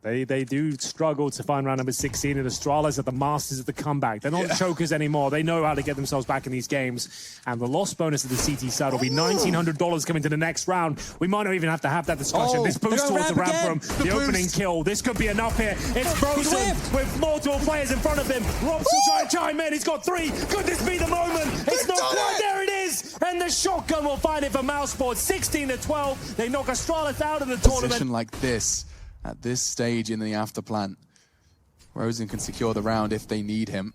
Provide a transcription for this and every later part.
They do struggle to find round number 16, and Astralis are the masters of the comeback. They're not chokers anymore. They know how to get themselves back in these games. And the loss bonus of the CT side will be $1,900 coming to the next round. We might not even have to have that discussion. This boost towards the ramp from the opening kill. This could be enough here. It's Frozen with multiple players in front of him. ropz will try and chime in. He's got 3. Could this be the moment? It's not quite. There it is. And the shotgun will find it for mousesports. 16-12. They knock Astralis out of the tournament. Position like this, at this stage in the afterplant, Frozen can secure the round if they need him.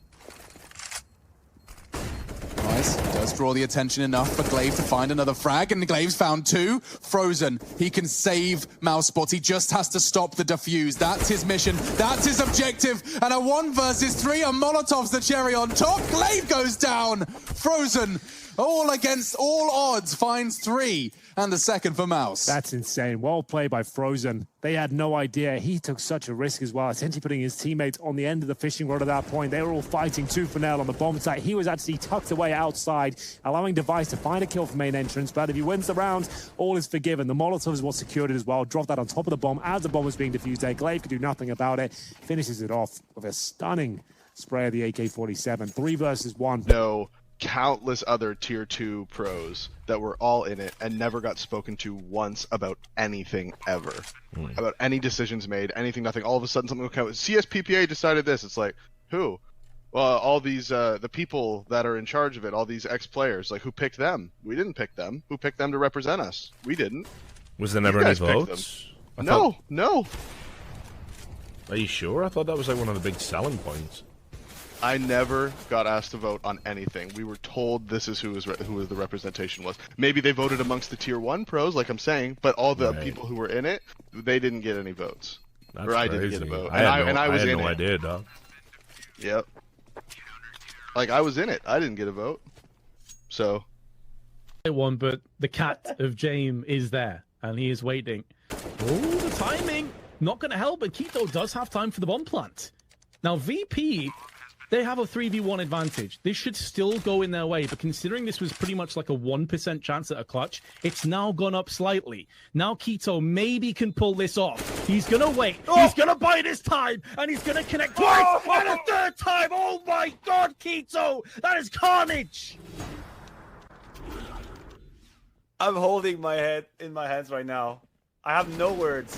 Nice, does draw the attention enough for Glaive to find another frag, and Glaive's found 2. Frozen, he can save mousesports. He just has to stop the defuse. That's his mission, that's his objective. And a 1 versus 3, and Molotov's the cherry on top. Glaive goes down. Frozen, all against all odds, finds 3. And the second for Mouse. That's insane. Well played by Frozen. They had no idea. He took such a risk as well, essentially putting his teammates on the end of the fishing rod at that point. They were all fighting tooth and nail on the bomb site. He was actually tucked away outside, allowing Device to find a kill from main entrance. But if he wins the round, all is forgiven. The Molotov is what secured it as well. Dropped that on top of the bomb as the bomb was being defused there. Glaive could do nothing about it. Finishes it off with a stunning spray of the AK-47. 3 versus 1. No. Countless other tier 2 pros that were all in it and never got spoken to once about anything ever. About any decisions made, anything, nothing. All of a sudden something will come. CSPPA decided this. It's like, who? Well, all these, the people that are in charge of it, all these ex-players, like, who picked them? We didn't pick them. Who picked them to represent us? We didn't. Was there never any votes? No. Are you sure? I thought that was like one of the big selling points. I never got asked to vote on anything. We were told this is who the representation was. Maybe they voted amongst the tier 1 pros, like I'm saying, but all the people who were in it, they didn't get any votes. That's or I crazy. didn't get a vote. I was had in no it. idea, dog. Yep. Like, I was in it. I didn't get a vote. So. One, but the cat of James is there, and he is waiting. Oh, the timing! Not going to help, but Keto does have time for the bomb plant. Now, VP... they have a 3v1 advantage. This should still go in their way, but considering this was pretty much like a 1% chance at a clutch, it's now gone up slightly. Now Keto maybe can pull this off. He's gonna wait. He's gonna bide his time, and he's gonna connect twice, and a 3rd time. Oh my God, Keto! That is carnage! I'm holding my head in my hands right now. I have no words.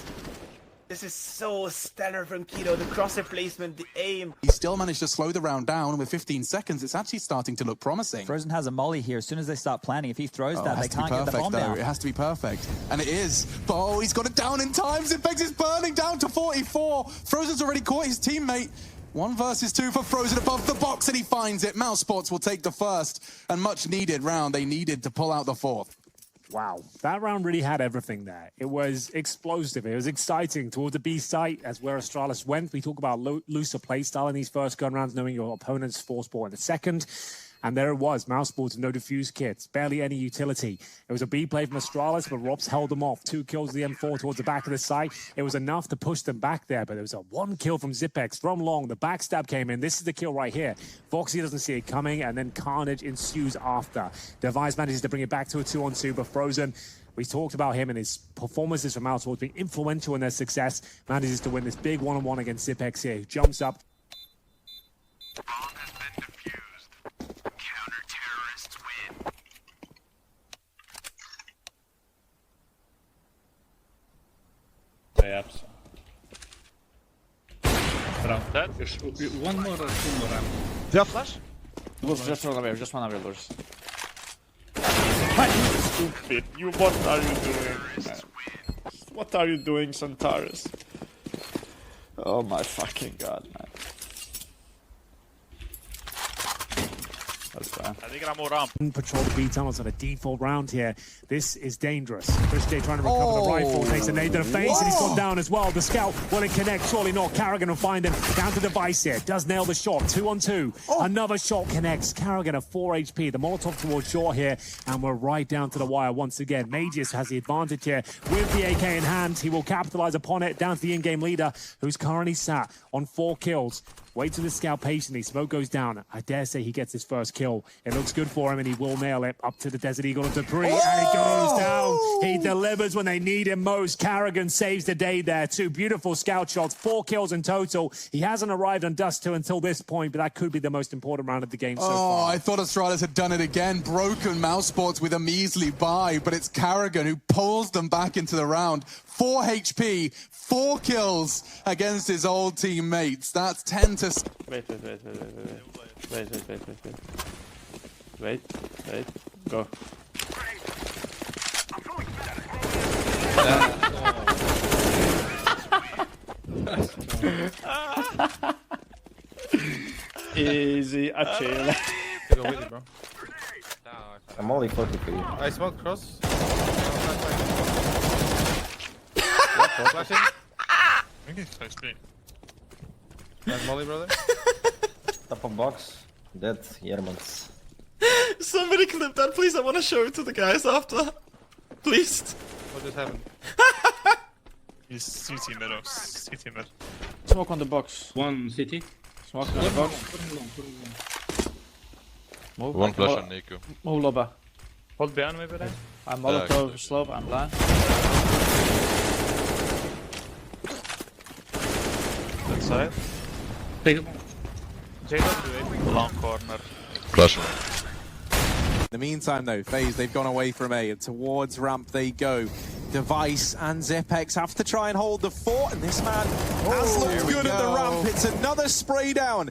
This is so stellar from Keto. The crosshair placement, the aim. He still managed to slow the round down. With 15 seconds, it's actually starting to look promising. Frozen has a molly here. As soon as they start planning, if he throws that, they can't get the bomb down. It has to be perfect. And it is. Oh, he's got it down in time. Zipex is burning down to 44. Frozen's already caught his teammate. 1 versus 2 for Frozen above the box, and he finds it. mousesports will take the first and much needed round. They needed to pull out the 4th. Wow, that round really had everything there. It was explosive. It was exciting towards the B site as where Astralis went. We talk about looser play style in these first gun rounds, knowing your opponent's force ball in the second. And there it was, mousesports, no defuse kits, barely any utility. It was a B play from Astralis, but ropz held them off. 2 kills of the M4 towards the back of the site. It was enough to push them back there, but there was a 1 kill from Zipex from long. The backstab came in. This is the kill right here. Foxy doesn't see it coming, and then carnage ensues after. Device manages to bring it back to a 2-on-2, but Frozen, we talked about him and his performances from mousesports being influential in their success, manages to win this big 1-on-1 against Zipex here, who jumps up. Apps. One more or 2 more amp. Do you have flash? Just one away, just one away, Lurs. Stupid. What are you doing? What are you doing, Santaris? Oh my fucking god, man. That's bad. I think I'm more ramp. Patrol the B tunnels on a default round here. This is dangerous. Chris J trying to recover the rifle. Takes a nade to the face, and he's gone down as well. The scout, will it connect? Surely not. Carrigan will find him. Down to Device here. Does nail the shot. 2-on-2. Another shot connects. Carrigan at 4 HP. The Molotov towards shore here, and we're right down to the wire once again. Magius has the advantage here with the AK in hand. He will capitalize upon it. Down to the in-game leader, who's currently sat on 4 kills. Waits to the scout patiently. Smoke goes down. I dare say he gets his first kill. It looks good for him, and he will nail it up to the Desert Eagle of Debris, and it goes down. He delivers when they need him most. Carrigan saves the day there. 2 beautiful scout shots, 4 kills in total. He hasn't arrived on Dust 2 until this point, but that could be the most important round of the game so far. Oh, I thought Astralis had done it again. Broken mouse sports with a measly buy, but it's Carrigan who pulls them back into the round. 4 HP, 4 kills against his old teammates. That's 10 to... Wait. Go. Easy, a chill. Go with it, bro. I'm only fucking for you. I smoked cross. Flashing. Nice molly, brother. Top of box. Dead. Yermans. Somebody clip that, please. I want to show it to the guys after. Please. What just happened? He's CT mid. CT mid. Smoke on the box. One CT. Smoke on the box. Move. One flash on Nico. Move, Loba. Hold behind maybe there. I'm Molotov, slope, I'm blind. That side. Take it. JW, long corner. Flash. In the meantime, though, FaZe, they've gone away from A, and towards ramp they go. Device and Zipex have to try and hold the fort, and this man has looked good at the ramp. It's another spray down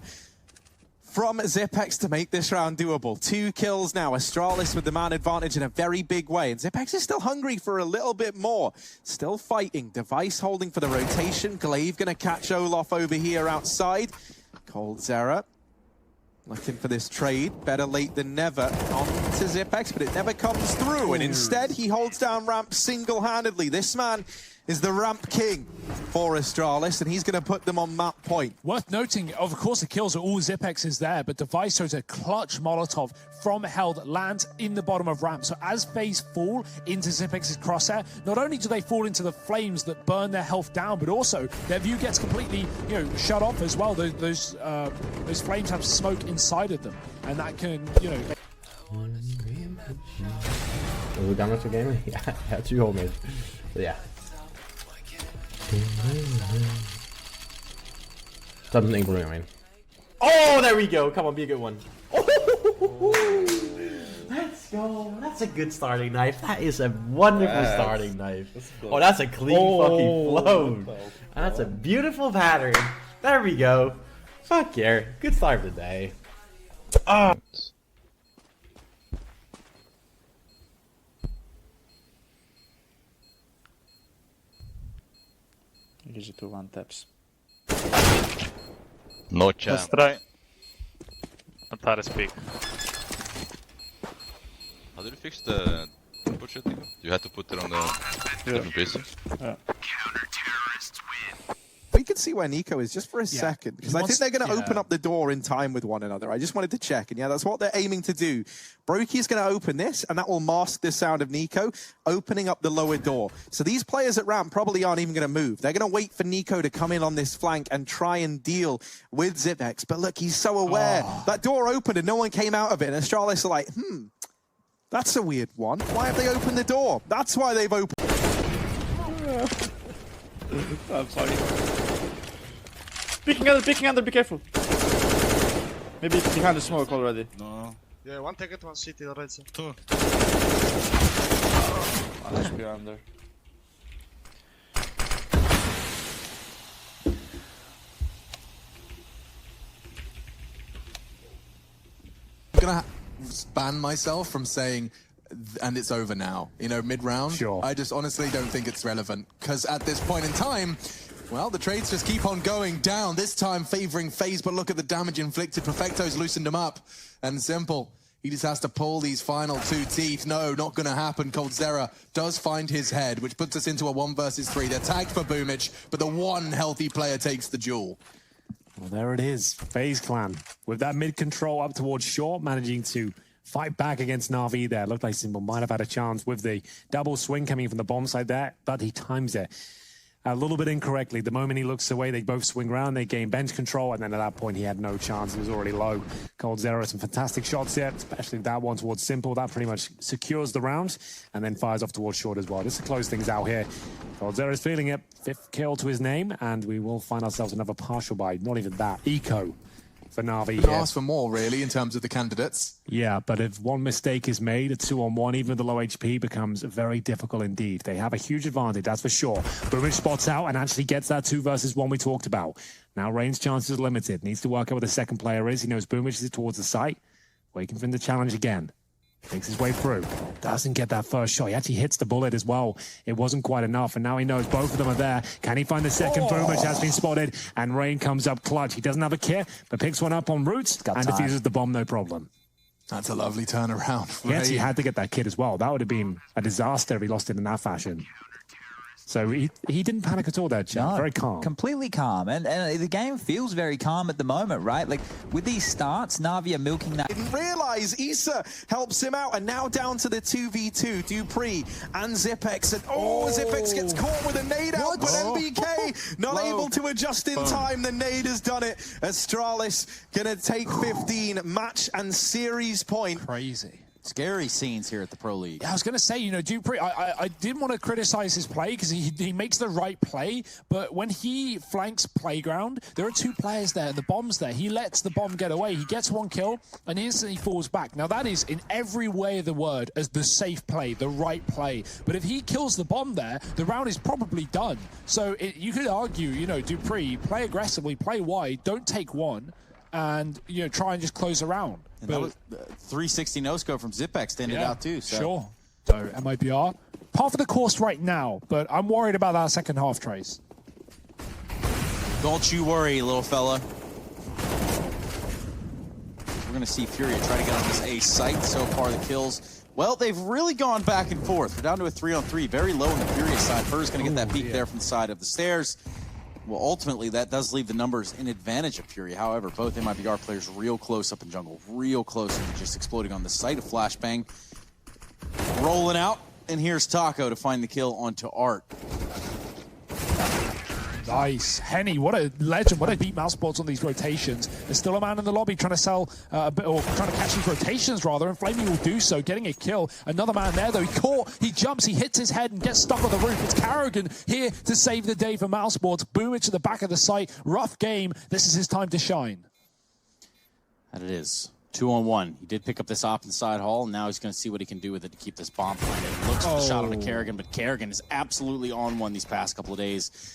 from Zipex to make this round doable. 2 kills now. Astralis with the man advantage in a very big way, and Zipex is still hungry for a little bit more. Still fighting. Device holding for the rotation. Glaive going to catch Olaf over here outside. coldzera looking for this trade. Better late than never on to Zipex, but it never comes through. And instead, he holds down ramp single-handedly. This man is the ramp king for Astralis, and he's going to put them on map point. Worth noting, of course, the kills are all Zipex is there, but Device throws a clutch Molotov from hell that lands in the bottom of ramp. So as FaZe fall into Zipex's crosshair, not only do they fall into the flames that burn their health down, but also their view gets completely, shut off as well. Those flames have smoke inside of them, and that can, Are we done with the game? Yeah, 2 whole mid. Yeah. Something blue, I mean. Oh, there we go. Come on, be a good one. Let's go. That's a good starting knife. That is a wonderful starting knife. Oh, that's a clean fucking flow. And that's a beautiful pattern. There we go. Fuck yeah. Good start of the day. Oh. Gives it to 1 taps. No chance. Let's try. Antares peak. How did you fix the input shit? You had to put it on the different pieces. Yeah. We can see where Nico is just for a second, because I think they're going to open up the door in time with one another. I just wanted to check, and yeah, that's what they're aiming to do. Brokey is going to open this, and that will mask the sound of Nico opening up the lower door. So these players at ramp probably aren't even going to move. They're going to wait for Nico to come in on this flank and try and deal with Zipex. But look, he's so aware. That door opened and no one came out of it, and Astralis are like, that's a weird one. Why have they opened the door? That's why they've opened. I'm sorry. Peeking under, be careful. Maybe behind the smoke already. No. Yeah, 1 ticket, 1 CT already. 2. HP under. I'm gonna ban myself from saying, and it's over now, mid-round. Sure. I just honestly don't think it's relevant, because at this point in time, well, the trades just keep on going down, this time favoring FaZe, but look at the damage inflicted. Perfecto's loosened him up, and simple. He just has to pull these final 2 teeth. No, not going to happen. coldzera does find his head, which puts us into a 1 versus 3. They're tagged for Boomich, but the one healthy player takes the duel. Well, there it is. FaZe Clan with that mid control up towards short, managing to fight back against Na'Vi there. Looked like Simple might have had a chance with the double swing coming from the bomb side there, but he times it. a little bit incorrectly. The moment he looks away, they both swing around, they gain bench control, and then at that point he had no chance. He was already low. coldzera some fantastic shots here, especially that one towards Simple. That pretty much secures the round, and then fires off towards Short as well. Just to close things out here. coldzera is feeling it. 5th kill to his name, and we will find ourselves another partial buy. Not even that. Eco for Na'Vi here. Ask for more, really, in terms of the candidates. Yeah, but if one mistake is made, a 2-on-1, even with the low HP, becomes very difficult indeed. They have a huge advantage, that's for sure. Boomich spots out and actually gets that 2 versus 1 we talked about. Now Rain's chances are limited. Needs to work out where the second player is. He knows Boomich is towards the site. Waiting for him to challenge again. Makes his way through. Doesn't get that first shot. He actually hits the bullet as well. It wasn't quite enough, and now he knows both of them are there. Can he find the second? Boomich has been spotted, and Rain comes up clutch. He doesn't have a kit, but picks one up on roots and defuses the bomb, no problem. That's a lovely turnaround. Yes, he had to get that kit as well. That would have been a disaster if he lost it in that fashion. So he didn't panic at all there, Chad. No, very calm. Completely calm. And the game feels very calm at the moment, right? Like, with these starts, Na'Vi are milking that. Didn't realize Issa helps him out, and now down to the 2v2. Dupree and Zipex. And Zipex gets caught with a nade out, but MBK not able to adjust in time. The nade has done it. Astralis gonna take 15 match and series point. Crazy. Scary scenes here at the Pro League. Yeah, I was going to say, you know, Dupree, I didn't want to criticize his play because he makes the right play, but when he flanks Playground, there are 2 players there, the bomb's there. He lets the bomb get away. He gets 1 kill and instantly falls back. Now, that is, in every way of the word, as the safe play, the right play. But if he kills the bomb there, the round is probably done. So you could argue, you know, Dupree, play aggressively, play wide, don't take 1, and, you know, try and just close around. And that was 360 no-scope from Zipex to end it out too. So. Sure. So MIBR, par for the course right now, but I'm worried about that second half, Trace. Don't you worry, little fella. We're going to see Furia try to get on this A site. So far, the kills, well, they've really gone back and forth. We're down to a 3-on-3, very low on the Furia side. Fur's going to get that peek there from the side of the stairs. Well, ultimately, that does leave the numbers in advantage of Furia. However, both MIBR players real close up in jungle, real close to just exploding on the site of Flashbang. Rolling out, and here's Taco to find the kill onto Art. Nice. Henny, what a legend. What a beat Mousesports on these rotations. There's still a man in the lobby trying to sell a bit, or trying to catch these rotations rather, and Flamey will do so, getting a kill. Another man there though. He caught, he jumps, he hits his head and gets stuck on the roof. It's Carrigan here to save the day for Mousesports. Boomich at the back of the site. Rough game. This is his time to shine. And it is. 2-on-1. He did pick up this op inside hall, and now he's going to see what he can do with it to keep this bomb planted. Looks for the shot on Carrigan, but Carrigan is absolutely on one these past couple of days.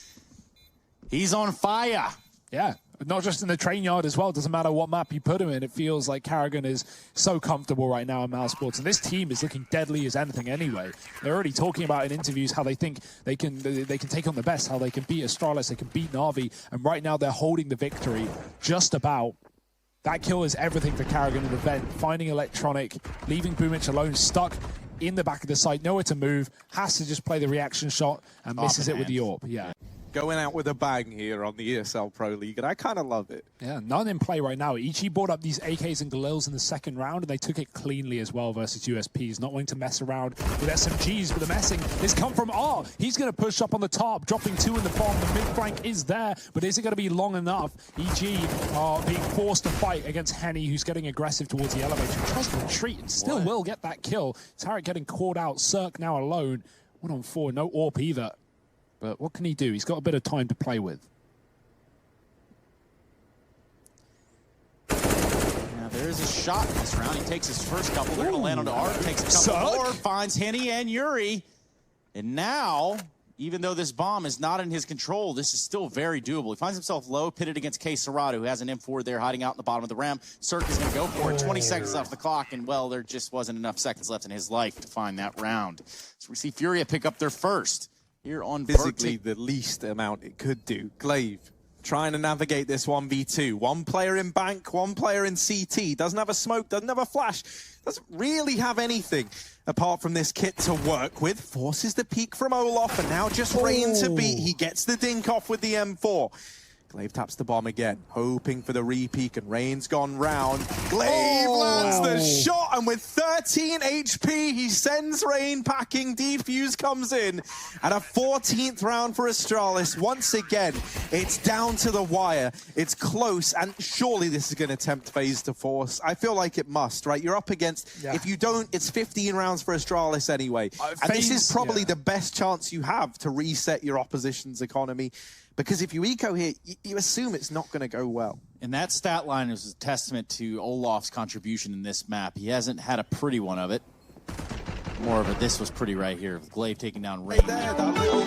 He's on fire. Yeah, not just in the train yard as well. It doesn't matter what map you put him in. It feels like Carrigan is so comfortable right now in Mousesports. And this team is looking deadly as anything anyway. They're already talking about in interviews how they think they can take on the best, how they can beat Astralis, they can beat Na'Vi. And right now they're holding the victory just about. That kill is everything for Carrigan in the vent. Finding Electronic, leaving Boomich alone, stuck in the back of the site, nowhere to move, has to just play the reaction shot and misses it with the AWP. Yeah. Going out with a bang here on the ESL Pro League, and I kind of love it. Yeah, none in play right now. Ichi brought up these AKs and Galils in the second round, and they took it cleanly as well versus USPs. Not wanting to mess around with SMGs, but the messing has come from R. He's going to push up on the top, dropping 2 in the bomb. The mid flank is there, but is it going to be long enough? EG are being forced to fight against Henny, who's getting aggressive towards the elevator. He tries to retreat and still will get that kill. Tarek getting caught out. Cirque now alone. 1-on-4, no AWP either. But what can he do? He's got a bit of time to play with. Now there is a shot in this round. He takes his first couple. They're going to land onto Art. Takes a couple more. Finds Henny and Yuri. And now, even though this bomb is not in his control, this is still very doable. He finds himself low, pitted against K Serrato, who has an M4 there hiding out in the bottom of the ramp. Cirque is going to go for it. 20 seconds left the clock, and, well, there just wasn't enough seconds left in his life to find that round. So we see Furia pick up their first. Here on physically the least amount it could do. Glaive trying to navigate this 1v2. One player in bank, one player in CT. Doesn't have a smoke, doesn't have a flash. Doesn't really have anything apart from this kit to work with. Forces the peek from Olaf, and now just Rain to beat. He gets the dink off with the M4. Glaive taps the bomb again, hoping for the re-peek, and Rain's gone round. Glaive lands the shot, and with 13 HP, he sends Rain packing. Defuse comes in, and a 14th round for Astralis. Once again, it's down to the wire. It's close, and surely this is going to tempt FaZe to force. I feel like it must, right? You're up against, if you don't, it's 15 rounds for Astralis anyway. And this is probably the best chance you have to reset your opposition's economy. Because if you eco here, you assume it's not going to go well. And that stat line is a testament to Olaf's contribution in this map. He hasn't had a pretty one of it. More of a this was pretty right here. Glaive taking down Rain. Right there, that little,